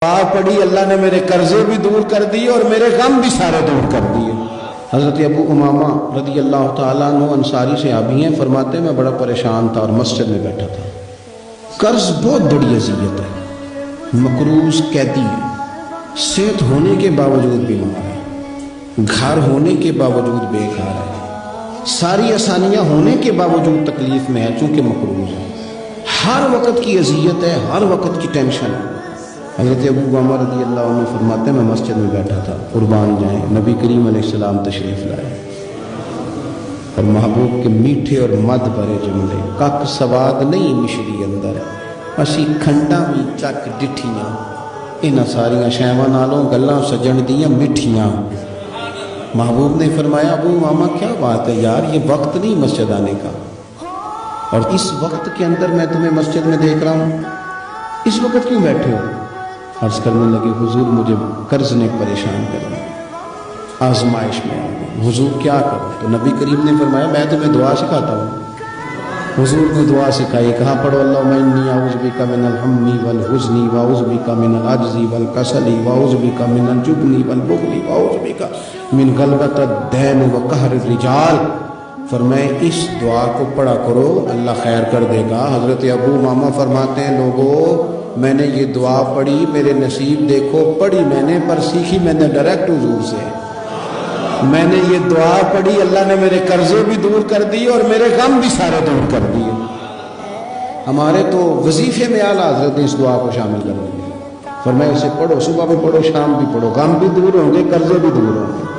دعا پڑھی اللہ نے میرے قرضے بھی دور کر دیے اور میرے غم بھی سارے دور کر دیے۔ حضرت ابو امامہ رضی اللہ تعالیٰ عنہ انصاری صحابی ہیں، فرماتے میں بڑا پریشان تھا اور مسجد میں بیٹھا تھا۔ قرض بہت بڑی اذیت ہے، مقروض قیدی ہے، صحت ہونے کے باوجود بیمار ہے، گھر ہونے کے باوجود بے گھر ہے، ساری آسانیاں ہونے کے باوجود تکلیف میں ہے چونکہ مقروض ہے، ہر وقت کی اذیت ہے، ہر وقت کی ٹینشن ہے۔ حضرت ابو امامہ رضی اللہ عنہ فرماتے میں مسجد میں بیٹھا تھا، قربان جائیں نبی کریم علیہ السلام تشریف لائے اور محبوب کے میٹھے اور مد بھرے جملے، کک سواد نہیں مشری اندر اسی کھنڈا بھی چک ڈٹھیاں، انہاں ساریاں شیواں نالوں گلاں سجن دیاں مٹھیاں۔ محبوب نے فرمایا ابو امامہ کیا بات ہے یار، یہ وقت نہیں مسجد آنے کا، اور اس وقت کے اندر میں تمہیں مسجد میں دیکھ رہا ہوں، اس وقت کیوں بیٹھے ہو؟ عرض کرنے لگے حضور مجھے قرض نے پریشان کر دیا، آزمائش میں آ گئی، حضور کیا کروں؟ تو نبی کریم نے فرمایا میں تمہیں دعا سکھاتا ہوں۔ حضور نے دعا سکھائی، کہاں پڑھو اللہم انی اعوذ بک من الہم والحزن واعوذ بک من العجز والکسل واعوذ بک من الجبن والبخل واعوذ بک من غلبۃ الدین وقہر الرجال۔ فرمائے اس دعا کو پڑھا کرو اللہ خیر کر دے گا۔ حضرت ابو امامہ فرماتے ہیں لوگوں میں نے یہ دعا پڑھی، میرے نصیب دیکھو، پڑھی میں نے پر سیکھی میں نے ڈائریکٹ حضور سے۔ میں نے یہ دعا پڑھی، اللہ نے میرے قرضے بھی دور کر دیے اور میرے غم بھی سارے دور کر دیے۔ ہمارے تو وظیفے میں اعلیٰ حضرت نے اس دعا کو شامل کر دیا، فرمایا اسے پڑھو، صبح بھی پڑھو شام بھی پڑھو، غم بھی دور ہوں گے قرضے بھی دور ہوں گے۔